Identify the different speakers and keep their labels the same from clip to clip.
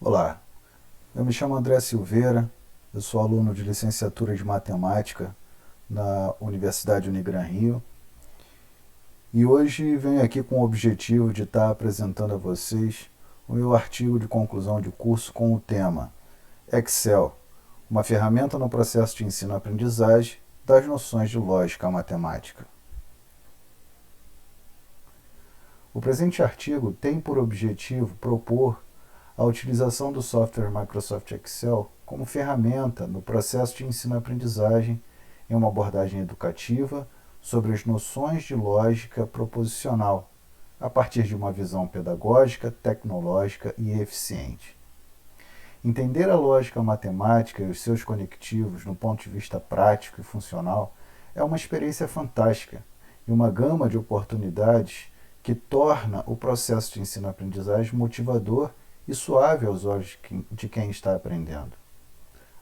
Speaker 1: Olá, eu me chamo André Silveira, eu sou aluno de licenciatura de matemática na Universidade Unigran Rio e hoje venho aqui com o objetivo de estar apresentando a vocês o meu artigo de conclusão de curso com o tema Excel, uma ferramenta no processo de ensino-aprendizagem das noções de lógica matemática. O presente artigo tem por objetivo propor a utilização do software Microsoft Excel como ferramenta no processo de ensino-aprendizagem em uma abordagem educativa sobre as noções de lógica proposicional, a partir de uma visão pedagógica, tecnológica e eficiente. Entender a lógica matemática e os seus conectivos no ponto de vista prático e funcional é uma experiência fantástica e uma gama de oportunidades que torna o processo de ensino-aprendizagem motivador e suave aos olhos de quem está aprendendo.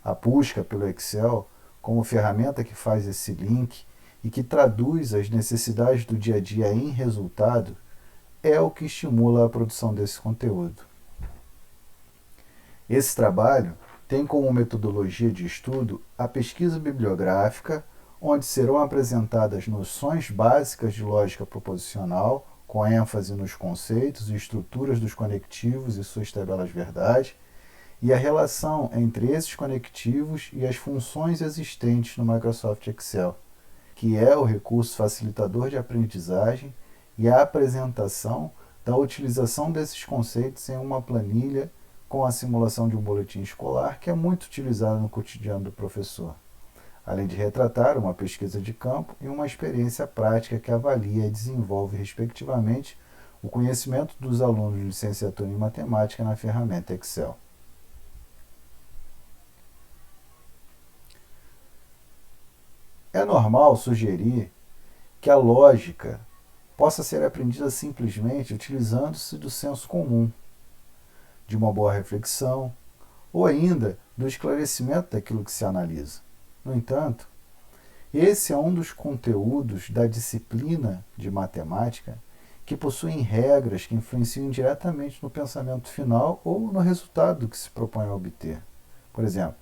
Speaker 1: A busca pelo Excel como ferramenta que faz esse link e que traduz as necessidades do dia a dia em resultado é o que estimula a produção desse conteúdo. Esse trabalho tem como metodologia de estudo a pesquisa bibliográfica, onde serão apresentadas noções básicas de lógica proposicional, com ênfase nos conceitos e estruturas dos conectivos e suas tabelas-verdade, e a relação entre esses conectivos e as funções existentes no Microsoft Excel, que é o recurso facilitador de aprendizagem, e a apresentação da utilização desses conceitos em uma planilha com a simulação de um boletim escolar, que é muito utilizado no cotidiano do professor, além de retratar uma pesquisa de campo e uma experiência prática que avalia e desenvolve, respectivamente, o conhecimento dos alunos de licenciatura em matemática na ferramenta Excel. É normal sugerir que a lógica possa ser aprendida simplesmente utilizando-se do senso comum, de uma boa reflexão ou ainda do esclarecimento daquilo que se analisa. No entanto, esse é um dos conteúdos da disciplina de matemática que possuem regras que influenciam diretamente no pensamento final ou no resultado que se propõe a obter. Por exemplo,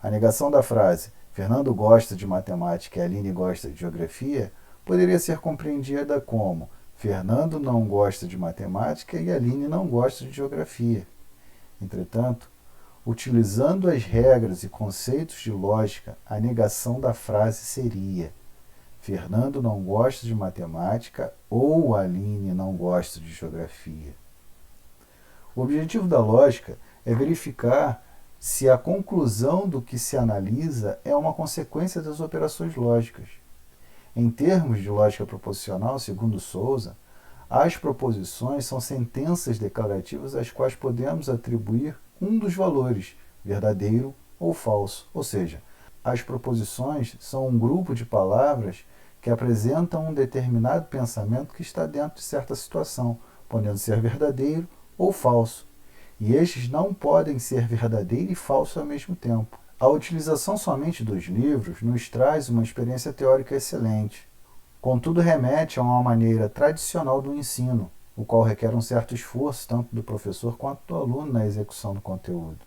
Speaker 1: a negação da frase Fernando gosta de matemática e Aline gosta de geografia poderia ser compreendida como Fernando não gosta de matemática e Aline não gosta de geografia. Entretanto, utilizando as regras e conceitos de lógica, a negação da frase seria Fernando não gosta de matemática ou Aline não gosta de geografia. O objetivo da lógica é verificar se a conclusão do que se analisa é uma consequência das operações lógicas. Em termos de lógica proposicional, segundo Souza, as proposições são sentenças declarativas às quais podemos atribuir um dos valores, verdadeiro ou falso. Ou seja, as proposições são um grupo de palavras que apresentam um determinado pensamento que está dentro de certa situação, podendo ser verdadeiro ou falso. E estes não podem ser verdadeiro e falso ao mesmo tempo. A utilização somente dos livros nos traz uma experiência teórica excelente. Contudo, remete a uma maneira tradicional do ensino, o qual requer um certo esforço tanto do professor quanto do aluno na execução do conteúdo.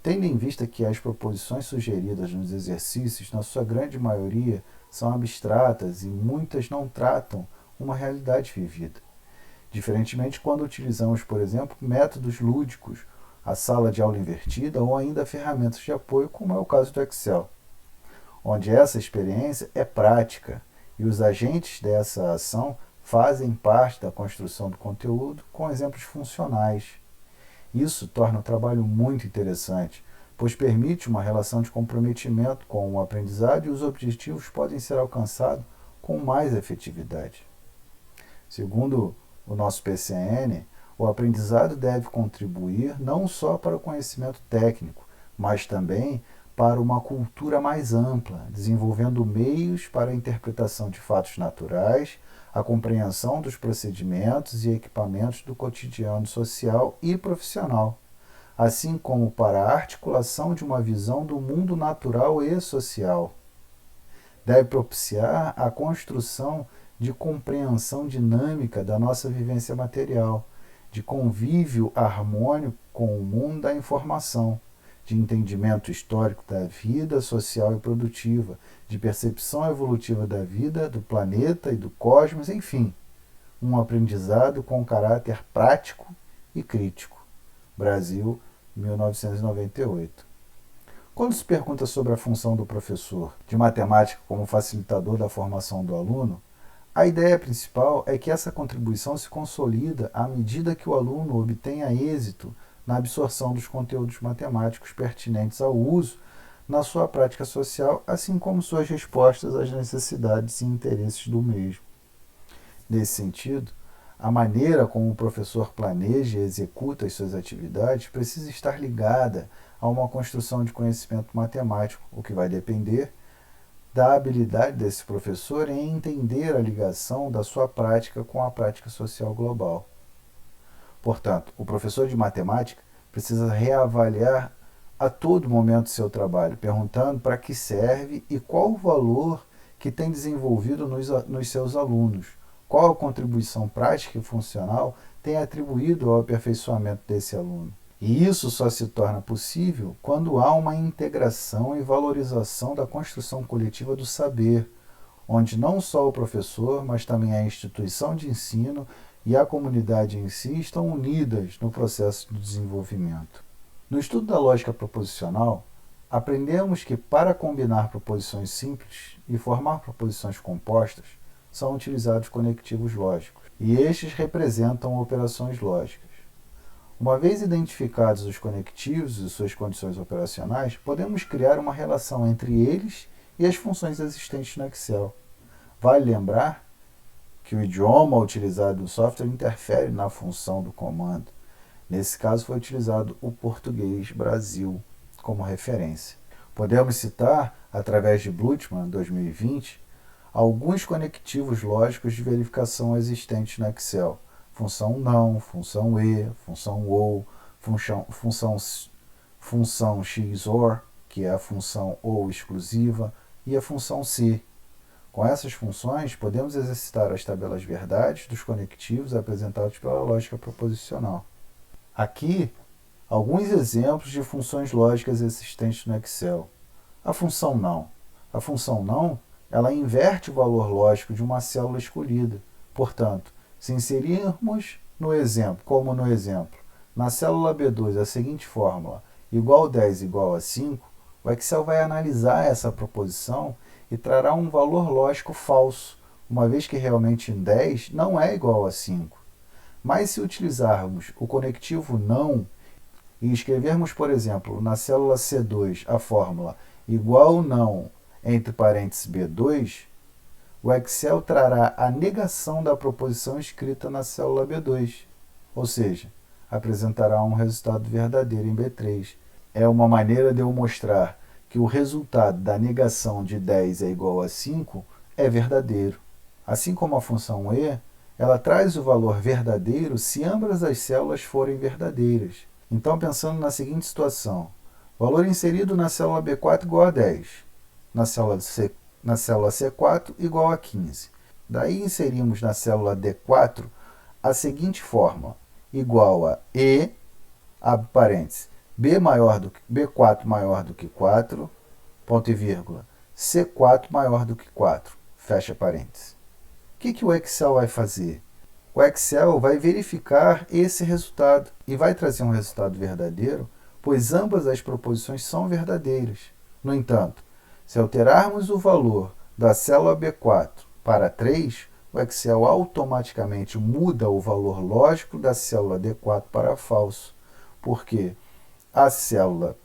Speaker 1: Tendo em vista que as proposições sugeridas nos exercícios, na sua grande maioria, são abstratas e muitas não tratam uma realidade vivida. Diferentemente quando utilizamos, por exemplo, métodos lúdicos, a sala de aula invertida ou ainda ferramentas de apoio, como é o caso do Excel, onde essa experiência é prática e os agentes dessa ação fazem parte da construção do conteúdo com exemplos funcionais. Isso torna o trabalho muito interessante, pois permite uma relação de comprometimento com o aprendizado e os objetivos podem ser alcançados com mais efetividade. Segundo o nosso PCN, o aprendizado deve contribuir não só para o conhecimento técnico, mas também para uma cultura mais ampla, desenvolvendo meios para a interpretação de fatos naturais, a compreensão dos procedimentos e equipamentos do cotidiano social e profissional, assim como para a articulação de uma visão do mundo natural e social. Deve propiciar a construção de compreensão dinâmica da nossa vivência material, de convívio harmônico com o mundo da informação, de entendimento histórico da vida social e produtiva, de percepção evolutiva da vida, do planeta e do cosmos, enfim, um aprendizado com caráter prático e crítico. Brasil, 1998. Quando se pergunta sobre a função do professor de matemática como facilitador da formação do aluno, a ideia principal é que essa contribuição se consolida à medida que o aluno obtenha êxito na absorção dos conteúdos matemáticos pertinentes ao uso na sua prática social, assim como suas respostas às necessidades e interesses do mesmo. Nesse sentido, a maneira como o professor planeja e executa as suas atividades precisa estar ligada a uma construção de conhecimento matemático, o que vai depender da habilidade desse professor em entender a ligação da sua prática com a prática social global. Portanto, o professor de matemática precisa reavaliar a todo momento seu trabalho, perguntando para que serve e qual o valor que tem desenvolvido nos seus alunos, qual a contribuição prática e funcional tem atribuído ao aperfeiçoamento desse aluno. E isso só se torna possível quando há uma integração e valorização da construção coletiva do saber, onde não só o professor, mas também a instituição de ensino e a comunidade em si estão unidas no processo de desenvolvimento. No estudo da lógica proposicional, aprendemos que para combinar proposições simples e formar proposições compostas, são utilizados conectivos lógicos, e estes representam operações lógicas. Uma vez identificados os conectivos e suas condições operacionais, podemos criar uma relação entre eles e as funções existentes no Excel. Vale lembrar que o idioma utilizado no software interfere na função do comando. Nesse caso foi utilizado o português Brasil como referência. Podemos citar, através de Blutman, 2020, alguns conectivos lógicos de verificação existentes no Excel. Função não, função e, função ou, função XOR, que é a função ou exclusiva, e a função se. Com essas funções, podemos exercitar as tabelas verdades dos conectivos apresentados pela lógica proposicional. Aqui, alguns exemplos de funções lógicas existentes no Excel. A função não. A função não, ela inverte o valor lógico de uma célula escolhida. Portanto, se inserirmos como no exemplo, na célula B2 a seguinte fórmula, igual 10 igual a 5, o Excel vai analisar essa proposição e trará um valor lógico falso, uma vez que realmente 10 não é igual a 5. Mas se utilizarmos o conectivo não e escrevermos, por exemplo, na célula C2 a fórmula igual não entre parênteses B2, o Excel trará a negação da proposição escrita na célula B2, ou seja, apresentará um resultado verdadeiro em B3. É uma maneira de eu mostrar que o resultado da negação de 10 é igual a 5 é verdadeiro. Assim como a função e, ela traz o valor verdadeiro se ambas as células forem verdadeiras. Então, pensando na seguinte situação, valor inserido na célula B4 igual a 10, na célula C4 igual a 15. Daí inserimos na célula D4 a seguinte fórmula, igual a E, abre parênteses, B4 maior do que 4, ponto e vírgula, C4 maior do que 4, fecha parênteses. O que o Excel vai fazer? O Excel vai verificar esse resultado e vai trazer um resultado verdadeiro, pois ambas as proposições são verdadeiras. No entanto, se alterarmos o valor da célula B4 para 3, o Excel automaticamente muda o valor lógico da célula D4 para falso, porque a célula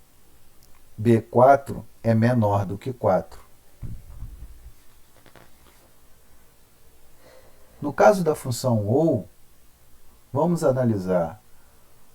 Speaker 1: B4 é menor do que 4. No caso da função ou, vamos analisar.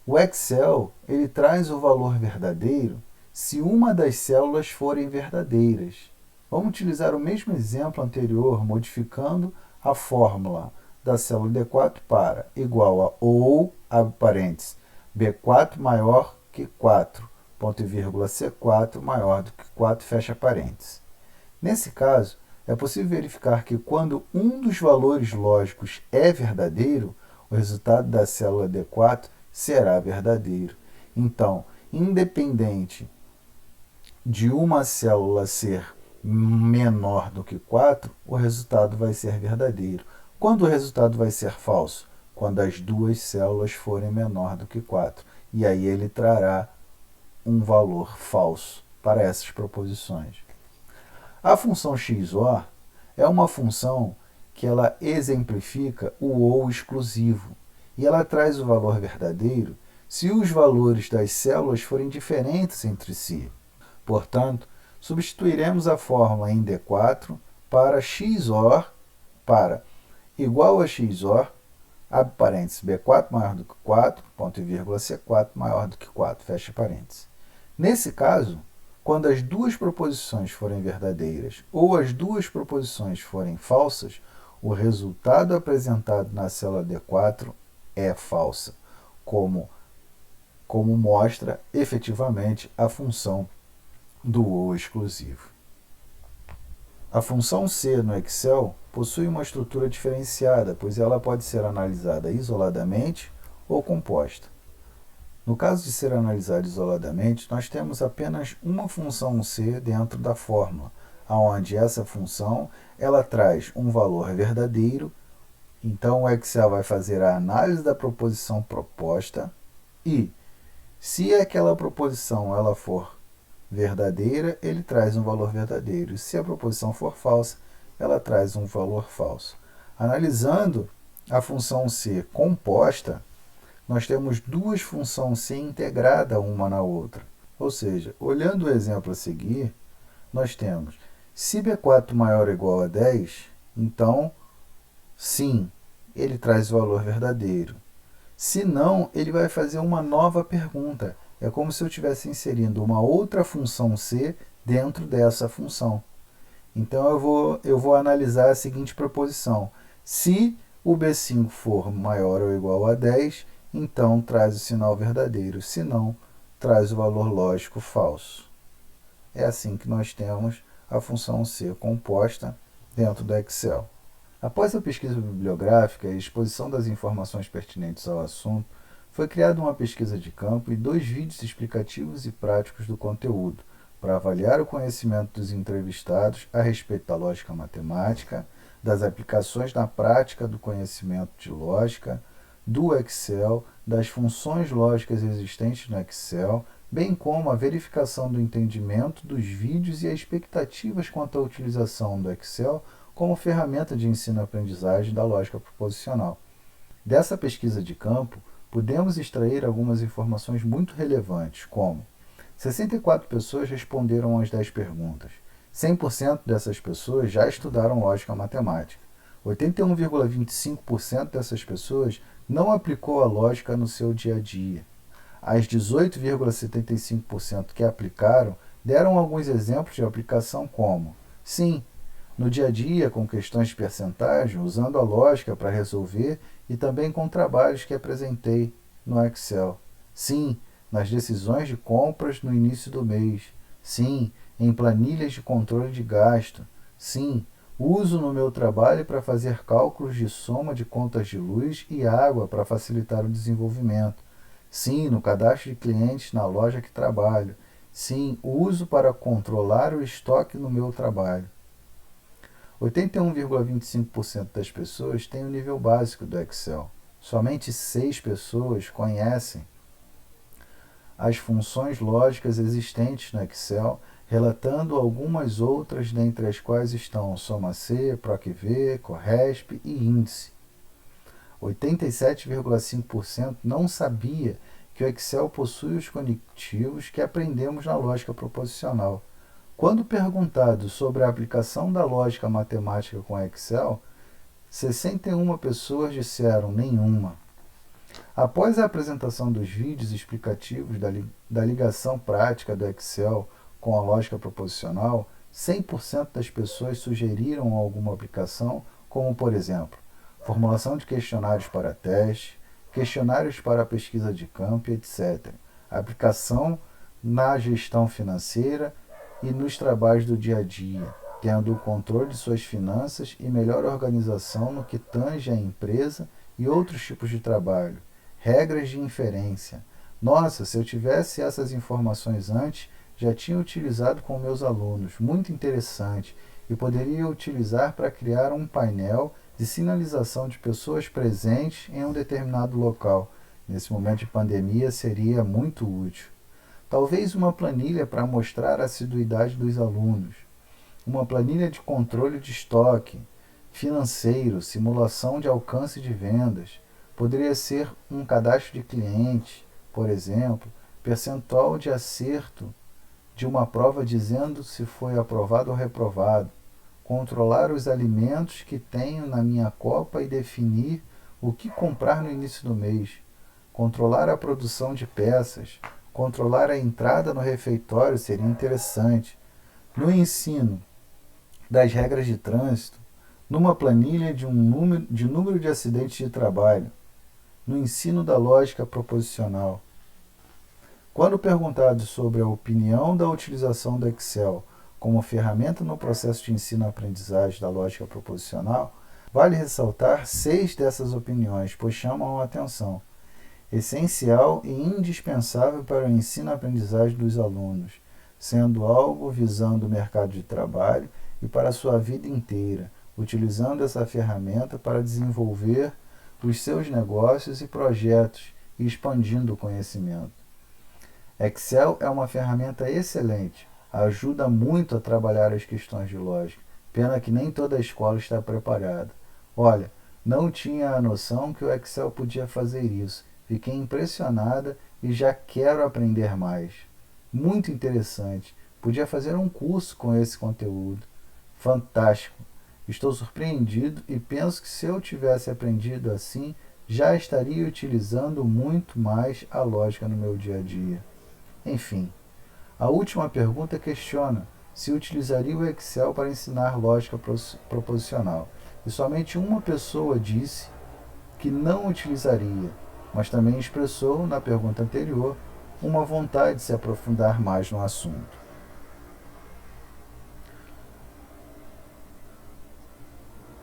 Speaker 1: O Excel ele traz o valor verdadeiro se uma das células forem verdadeiras. Vamos utilizar o mesmo exemplo anterior, modificando a fórmula da célula D4 para igual a ou, abre parênteses, B4 maior que 4, ponto e vírgula, C4 maior do que 4, fecha parênteses. Nesse caso, é possível verificar que quando um dos valores lógicos é verdadeiro, o resultado da célula D4 será verdadeiro. Então, independente de uma célula ser menor do que 4, o resultado vai ser verdadeiro. Quando o resultado vai ser falso? Quando as duas células forem menor do que 4. E aí ele trará um valor falso para essas proposições. A função XOR é uma função que ela exemplifica o ou exclusivo e ela traz o valor verdadeiro se os valores das células forem diferentes entre si. Portanto, substituiremos a fórmula em D4 para XOR para igual a XOR, abre parênteses, B4 maior do que 4, ponto e vírgula, C4 maior do que 4, fecha parênteses. Nesse caso, quando as duas proposições forem verdadeiras ou as duas proposições forem falsas, o resultado apresentado na célula D4 é falsa, como mostra efetivamente a função do ou exclusivo. A função C no Excel possui uma estrutura diferenciada, pois ela pode ser analisada isoladamente ou composta. No caso de ser analisada isoladamente, nós temos apenas uma função C dentro da fórmula, onde essa função ela traz um valor verdadeiro. Então o Excel vai fazer a análise da proposição proposta e, se aquela proposição ela for verdadeira, ele traz um valor verdadeiro. E se a proposição for falsa, ela traz um valor falso. Analisando a função C composta, nós temos duas funções C integradas uma na outra. Ou seja, olhando o exemplo a seguir, nós temos, se B4 maior ou igual a 10, então, sim, ele traz o valor verdadeiro. Se não, ele vai fazer uma nova pergunta. É como se eu estivesse inserindo uma outra função C dentro dessa função. Então, eu vou analisar a seguinte proposição. Se o B5 for maior ou igual a 10, então traz o sinal verdadeiro. Se não, traz o valor lógico falso. É assim que nós temos a função C composta dentro do Excel. Após a pesquisa bibliográfica e a exposição das informações pertinentes ao assunto, foi criada uma pesquisa de campo e 2 vídeos explicativos e práticos do conteúdo, para avaliar o conhecimento dos entrevistados a respeito da lógica matemática, das aplicações na prática do conhecimento de lógica, do Excel, das funções lógicas existentes no Excel, bem como a verificação do entendimento dos vídeos e as expectativas quanto à utilização do Excel como ferramenta de ensino-aprendizagem da lógica proposicional. Dessa pesquisa de campo, podemos extrair algumas informações muito relevantes, como 64 pessoas responderam às 10 perguntas. 100% dessas pessoas já estudaram lógica matemática. 81,25% dessas pessoas não aplicou a lógica no seu dia a dia. As 18,75% que aplicaram deram alguns exemplos de aplicação como: sim, no dia a dia, com questões de percentagem, usando a lógica para resolver e também com trabalhos que apresentei no Excel. Sim, nas decisões de compras no início do mês. Sim, em planilhas de controle de gasto. Sim, uso no meu trabalho para fazer cálculos de soma de contas de luz e água para facilitar o desenvolvimento. Sim, no cadastro de clientes na loja que trabalho. Sim, uso para controlar o estoque no meu trabalho. 81,25% das pessoas têm o nível básico do Excel. Somente 6 pessoas conhecem as funções lógicas existentes no Excel, relatando algumas outras, dentre as quais estão Soma-C, PROC-V, CORRESP e Índice. 87,5% não sabia que o Excel possui os conectivos que aprendemos na lógica proposicional. Quando perguntado sobre a aplicação da lógica matemática com Excel, 61 pessoas disseram nenhuma. Após a apresentação dos vídeos explicativos da ligação prática do Excel com a lógica proposicional, 100% das pessoas sugeriram alguma aplicação, como, por exemplo, formulação de questionários para teste, questionários para pesquisa de campo, etc. Aplicação na gestão financeira e nos trabalhos do dia a dia, tendo o controle de suas finanças e melhor organização no que tange à empresa e outros tipos de trabalho, regras de inferência. Nossa, se eu tivesse essas informações antes, já tinha utilizado com meus alunos. Muito interessante. E poderia utilizar para criar um painel de sinalização de pessoas presentes em um determinado local. Nesse momento de pandemia seria muito útil. Talvez uma planilha para mostrar a assiduidade dos alunos. Uma planilha de controle de estoque, financeiro, simulação de alcance de vendas. Poderia ser um cadastro de cliente, por exemplo, percentual de acerto de uma prova dizendo se foi aprovado ou reprovado, controlar os alimentos que tenho na minha copa e definir o que comprar no início do mês, controlar a produção de peças, controlar a entrada no refeitório seria interessante. No ensino das regras de trânsito, numa planilha de número de acidentes de trabalho, no ensino da lógica proposicional. Quando perguntado sobre a opinião da utilização do Excel como ferramenta no processo de ensino-aprendizagem da lógica proposicional, vale ressaltar 6 dessas opiniões, pois chamam a atenção. Essencial e indispensável para o ensino-aprendizagem dos alunos, sendo algo visando o mercado de trabalho e para a sua vida inteira, utilizando essa ferramenta para desenvolver os seus negócios e projetos e expandindo o conhecimento. Excel é uma ferramenta excelente, ajuda muito a trabalhar as questões de lógica. Pena que nem toda a escola está preparada. Olha, não tinha a noção que o Excel podia fazer isso. Fiquei impressionada e já quero aprender mais. Muito interessante. Podia fazer um curso com esse conteúdo. Fantástico. Estou surpreendido e penso que se eu tivesse aprendido assim, já estaria utilizando muito mais a lógica no meu dia a dia. Enfim, a última pergunta questiona se utilizaria o Excel para ensinar lógica proposicional. E somente uma pessoa disse que não utilizaria, mas também expressou, na pergunta anterior, uma vontade de se aprofundar mais no assunto.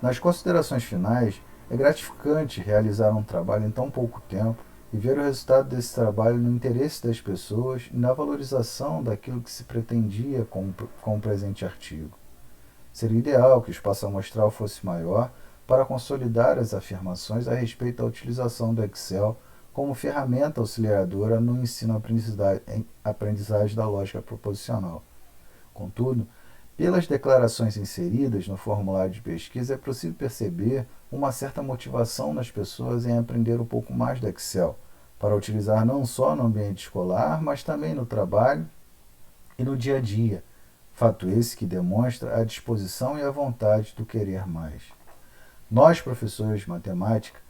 Speaker 1: Nas considerações finais, é gratificante realizar um trabalho em tão pouco tempo e ver o resultado desse trabalho no interesse das pessoas e na valorização daquilo que se pretendia com o presente artigo. Seria ideal que o espaço amostral fosse maior para consolidar as afirmações a respeito da utilização do Excel como ferramenta auxiliadora no ensino-aprendizagem da lógica proposicional. Contudo, pelas declarações inseridas no formulário de pesquisa, é possível perceber uma certa motivação nas pessoas em aprender um pouco mais do Excel, para utilizar não só no ambiente escolar, mas também no trabalho e no dia a dia. Fato esse que demonstra a disposição e a vontade do querer mais. Nós, professores de matemática,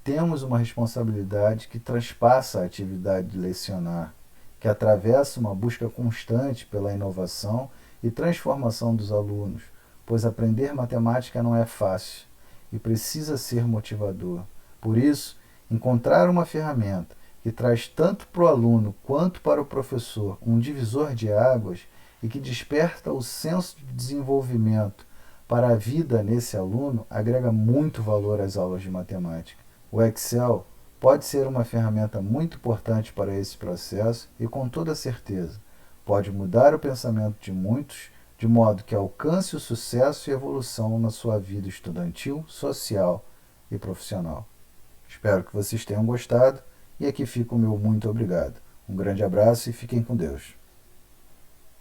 Speaker 1: temos uma responsabilidade que transpassa a atividade de lecionar, que atravessa uma busca constante pela inovação e transformação dos alunos, pois aprender matemática não é fácil e precisa ser motivador. Por isso, encontrar uma ferramenta que traz tanto para o aluno quanto para o professor um divisor de águas e que desperta o senso de desenvolvimento para a vida nesse aluno agrega muito valor às aulas de matemática. O Excel pode ser uma ferramenta muito importante para esse processo e, com toda certeza, pode mudar o pensamento de muitos, de modo que alcance o sucesso e evolução na sua vida estudantil, social e profissional. Espero que vocês tenham gostado e aqui fica o meu muito obrigado. Um grande abraço e fiquem com Deus.